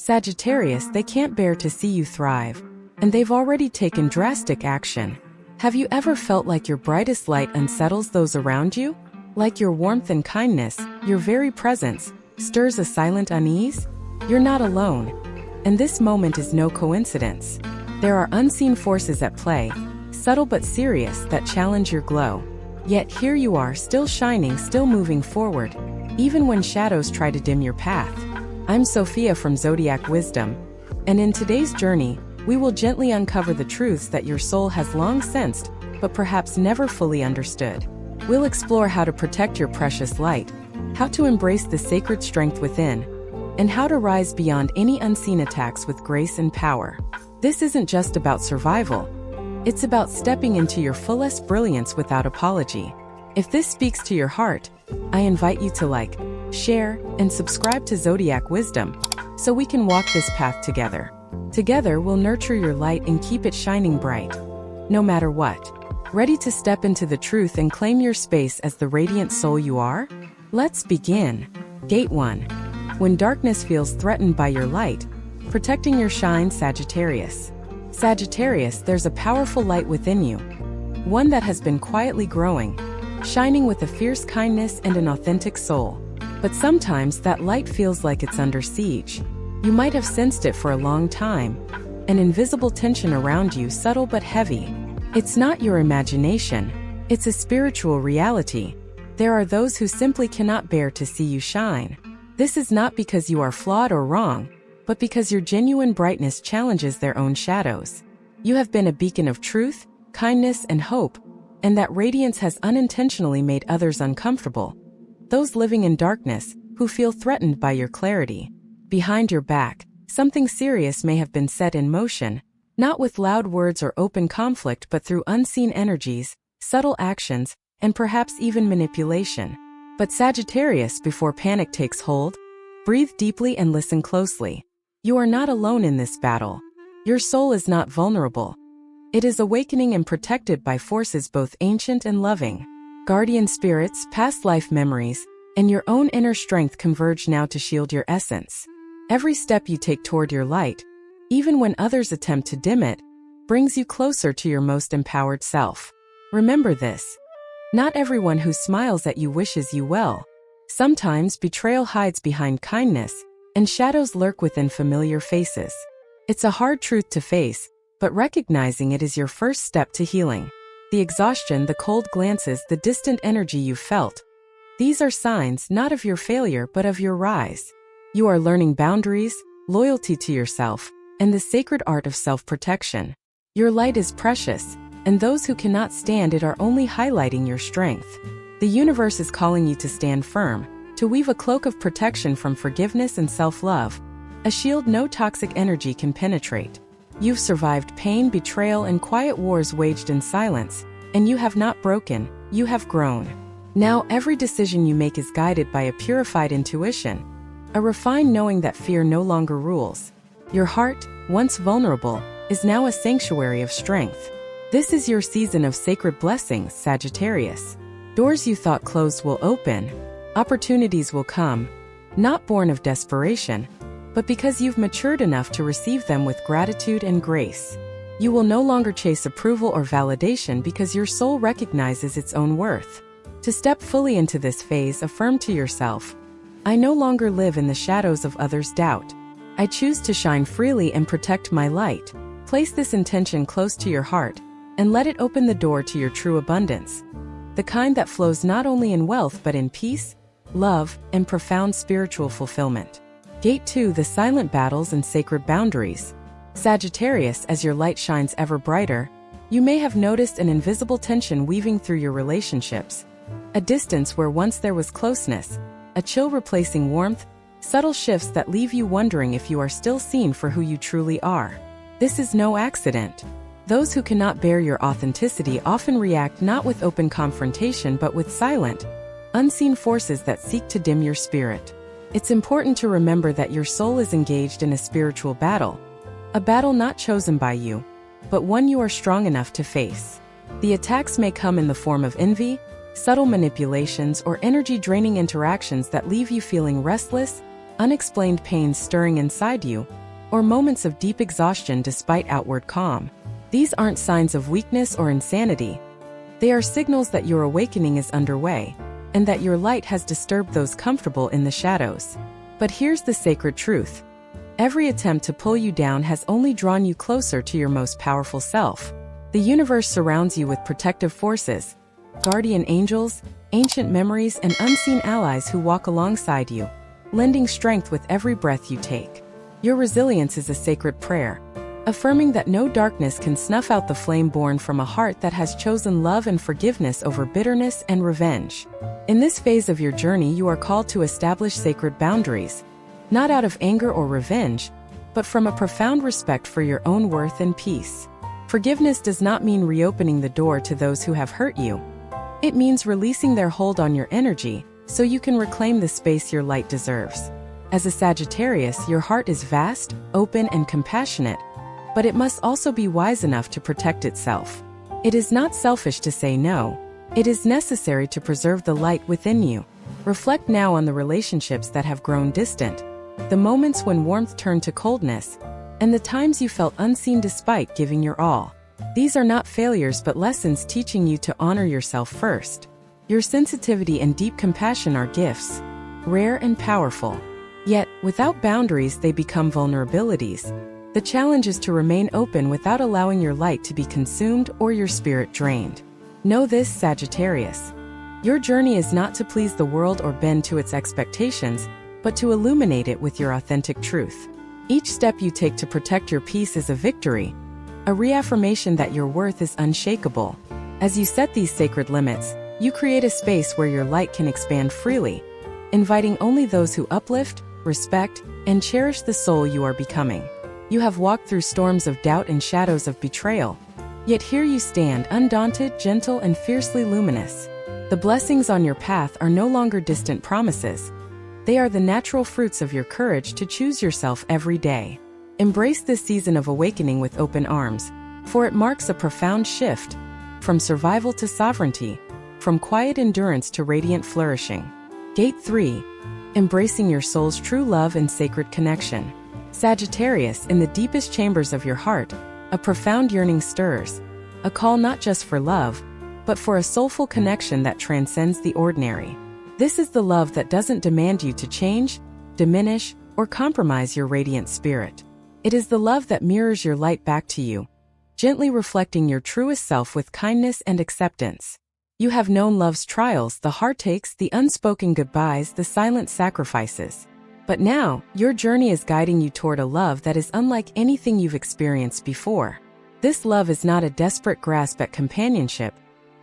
Sagittarius, they can't bear to see you thrive, and they've already taken drastic action. Have you ever felt like your brightest light unsettles those around you? Like your warmth and kindness, your very presence, stirs a silent unease? You're not alone. And this moment is no coincidence. There are unseen forces at play, subtle but serious, that challenge your glow. Yet here you are, still shining, still moving forward, even when shadows try to dim your path. I'm Sophia from Zodiac Wisdom, and in today's journey, we will gently uncover the truths that your soul has long sensed, but perhaps never fully understood. We'll explore how to protect your precious light, how to embrace the sacred strength within, and how to rise beyond any unseen attacks with grace and power. This isn't just about survival. It's about stepping into your fullest brilliance without apology. If this speaks to your heart, I invite you to like, share, and subscribe to Zodiac Wisdom, so we can walk this path together. Together, we'll nurture your light and keep it shining bright, no matter what. Ready to step into the truth and claim your space as the radiant soul you are? Let's begin. Gate 1. When darkness feels threatened by your light, protecting your shine, Sagittarius. Sagittarius, there's a powerful light within you, one that has been quietly growing, shining with a fierce kindness and an authentic soul. But sometimes that light feels like it's under siege. You might have sensed it for a long time, an invisible tension around you, subtle but heavy. It's not your imagination, it's a spiritual reality. There are those who simply cannot bear to see you shine. This is not because you are flawed or wrong, but because your genuine brightness challenges their own shadows. You have been a beacon of truth, kindness, and hope, and that radiance has unintentionally made others uncomfortable. Those living in darkness, who feel threatened by your clarity. Behind your back, something serious may have been set in motion, not with loud words or open conflict, but through unseen energies, subtle actions, and perhaps even manipulation. But Sagittarius, before panic takes hold, breathe deeply and listen closely. You are not alone in this battle. Your soul is not vulnerable. It is awakening and protected by forces both ancient and loving. Guardian spirits, past life memories, and your own inner strength converge now to shield your essence. Every step you take toward your light, even when others attempt to dim it, brings you closer to your most empowered self. Remember this. Not everyone who smiles at you wishes you well. Sometimes betrayal hides behind kindness, and shadows lurk within familiar faces. It's a hard truth to face, but recognizing it is your first step to healing. The exhaustion, the cold glances, the distant energy you felt. These are signs not of your failure but of your rise. You are learning boundaries, loyalty to yourself, and the sacred art of self-protection. Your light is precious, and those who cannot stand it are only highlighting your strength. The universe is calling you to stand firm, to weave a cloak of protection from forgiveness and self-love, a shield no toxic energy can penetrate. You've survived pain, betrayal, and quiet wars waged in silence, and you have not broken, you have grown. Now every decision you make is guided by a purified intuition, a refined knowing that fear no longer rules. Your heart, once vulnerable, is now a sanctuary of strength. This is your season of sacred blessings, Sagittarius. Doors you thought closed will open. Opportunities will come, not born of desperation, but because you've matured enough to receive them with gratitude and grace. You will no longer chase approval or validation because your soul recognizes its own worth. To step fully into this phase, affirm to yourself, I no longer live in the shadows of others' doubt. I choose to shine freely and protect my light. Place this intention close to your heart, and let it open the door to your true abundance. The kind that flows not only in wealth but in peace, love, and profound spiritual fulfillment. Gate 2. The silent battles and sacred boundaries. Sagittarius, as your light shines ever brighter, you may have noticed an invisible tension weaving through your relationships. A distance where once there was closeness, a chill replacing warmth, subtle shifts that leave you wondering if you are still seen for who you truly are. This is no accident. Those who cannot bear your authenticity often react not with open confrontation but with silent, unseen forces that seek to dim your spirit. It's important to remember that your soul is engaged in a spiritual battle, a battle not chosen by you, but one you are strong enough to face. The attacks may come in the form of envy, subtle manipulations, or energy-draining interactions that leave you feeling restless, unexplained pains stirring inside you, or moments of deep exhaustion despite outward calm. These aren't signs of weakness or insanity. They are signals that your awakening is underway, and that your light has disturbed those comfortable in the shadows. But here's the sacred truth. Every attempt to pull you down has only drawn you closer to your most powerful self. The universe surrounds you with protective forces, guardian angels, ancient memories, and unseen allies who walk alongside you, lending strength with every breath you take. Your resilience is a sacred prayer, affirming that no darkness can snuff out the flame born from a heart that has chosen love and forgiveness over bitterness and revenge. In this phase of your journey, you are called to establish sacred boundaries, not out of anger or revenge, but from a profound respect for your own worth and peace. Forgiveness does not mean reopening the door to those who have hurt you. It means releasing their hold on your energy so you can reclaim the space your light deserves. As a Sagittarius, your heart is vast, open, and compassionate, but it must also be wise enough to protect itself. It is not selfish to say no. It is necessary to preserve the light within you. Reflect now on the relationships that have grown distant, the moments when warmth turned to coldness, and the times you felt unseen despite giving your all. These are not failures but lessons teaching you to honor yourself first. Your sensitivity and deep compassion are gifts, rare and powerful. Yet, without boundaries, they become vulnerabilities. The challenge is to remain open without allowing your light to be consumed or your spirit drained. Know this, Sagittarius. Your journey is not to please the world or bend to its expectations, but to illuminate it with your authentic truth. Each step you take to protect your peace is a victory, a reaffirmation that your worth is unshakable. As you set these sacred limits, you create a space where your light can expand freely, inviting only those who uplift, respect, and cherish the soul you are becoming. You have walked through storms of doubt and shadows of betrayal, yet here you stand, undaunted, gentle, and fiercely luminous. The blessings on your path are no longer distant promises. They are the natural fruits of your courage to choose yourself every day. Embrace this season of awakening with open arms, for it marks a profound shift, from survival to sovereignty, from quiet endurance to radiant flourishing. Gate 3. Embracing your soul's true love and sacred connection. Sagittarius, in the deepest chambers of your heart, a profound yearning stirs, a call not just for love, but for a soulful connection that transcends the ordinary. This is the love that doesn't demand you to change, diminish, or compromise your radiant spirit. It is the love that mirrors your light back to you, gently reflecting your truest self with kindness and acceptance. You have known love's trials, the heartaches, the unspoken goodbyes, the silent sacrifices. But now, your journey is guiding you toward a love that is unlike anything you've experienced before. This love is not a desperate grasp at companionship,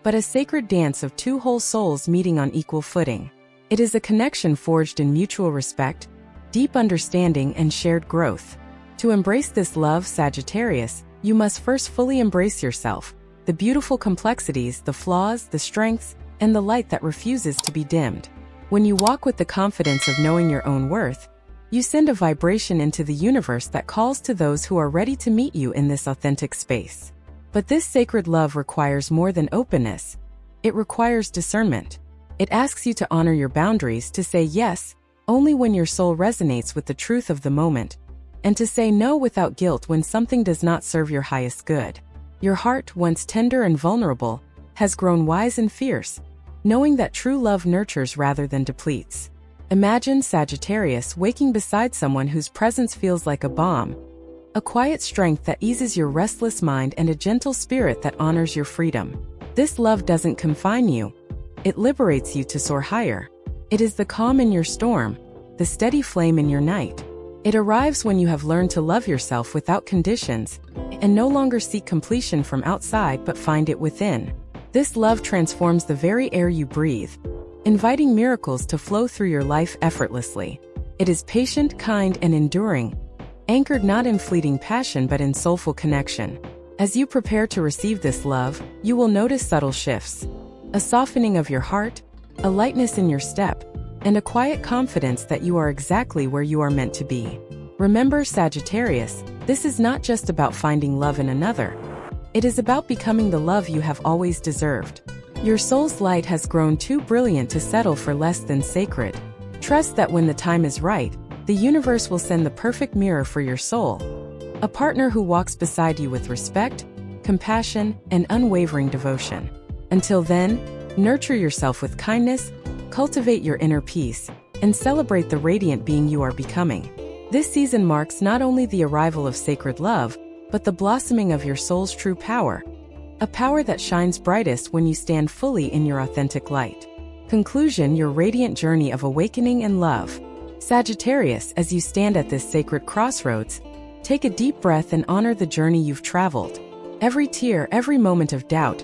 but a sacred dance of two whole souls meeting on equal footing. It is a connection forged in mutual respect, deep understanding, and shared growth. To embrace this love, Sagittarius, you must first fully embrace yourself, the beautiful complexities, the flaws, the strengths, and the light that refuses to be dimmed. When you walk with the confidence of knowing your own worth, you send a vibration into the universe that calls to those who are ready to meet you in this authentic space. But this sacred love requires more than openness. It requires discernment. It asks you to honor your boundaries, to say yes only when your soul resonates with the truth of the moment, and to say no without guilt when something does not serve your highest good. Your heart, once tender and vulnerable, has grown wise and fierce, knowing that true love nurtures rather than depletes. Imagine, Sagittarius, waking beside someone whose presence feels like a balm, a quiet strength that eases your restless mind and a gentle spirit that honors your freedom. This love doesn't confine you. It liberates you to soar higher. It is the calm in your storm, the steady flame in your night. It arrives when you have learned to love yourself without conditions, and no longer seek completion from outside but find it within. This love transforms the very air you breathe, inviting miracles to flow through your life effortlessly. It is patient, kind, and enduring, anchored not in fleeting passion but in soulful connection. As you prepare to receive this love, you will notice subtle shifts, a softening of your heart, a lightness in your step, and a quiet confidence that you are exactly where you are meant to be. Remember, Sagittarius, this is not just about finding love in another. It is about becoming the love you have always deserved. Your soul's light has grown too brilliant to settle for less than sacred. Trust that when the time is right, the the universe will send the perfect mirror for your soul. A partner who walks beside you with respect, compassion, and unwavering devotion. Until then, nurture yourself with kindness, cultivate your inner peace, and celebrate the radiant being you are becoming. This season marks not only the arrival of sacred love, but the blossoming of your soul's true power. A power that shines brightest when you stand fully in your authentic light. Conclusion: your radiant journey of awakening and love. Sagittarius, as you stand at this sacred crossroads, take a deep breath and honor the journey you've traveled. Every tear, every moment of doubt,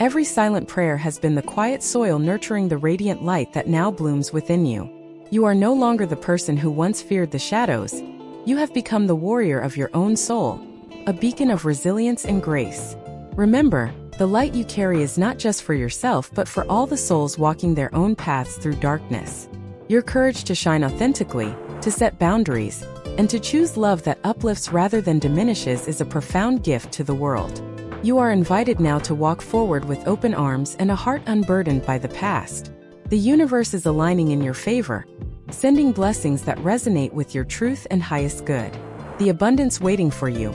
every silent prayer has been the quiet soil nurturing the radiant light that now blooms within you. You are no longer the person who once feared the shadows. You have become the warrior of your own soul, a beacon of resilience and grace. Remember, the light you carry is not just for yourself but for all the souls walking their own paths through darkness. Your courage to shine authentically, to set boundaries, and to choose love that uplifts rather than diminishes is a profound gift to the world. You are invited now to walk forward with open arms and a heart unburdened by the past. The universe is aligning in your favor, sending blessings that resonate with your truth and highest good. The abundance waiting for you,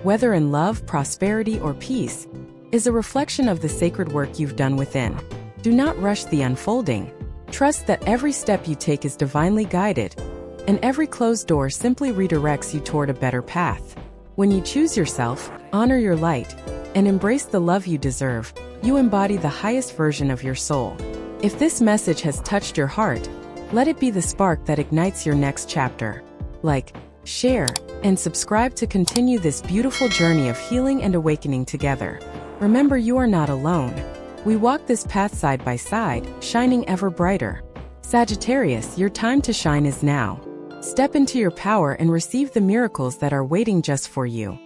whether in love, prosperity, or peace, is a reflection of the sacred work you've done within. Do not rush the unfolding. Trust that every step you take is divinely guided, and every closed door simply redirects you toward a better path. When you choose yourself, honor your light, and embrace the love you deserve, you embody the highest version of your soul. If this message has touched your heart, let it be the spark that ignites your next chapter. Like, share, and subscribe to continue this beautiful journey of healing and awakening together. Remember, you are not alone. We walk this path side by side, shining ever brighter. Sagittarius, your time to shine is now. Step into your power and receive the miracles that are waiting just for you.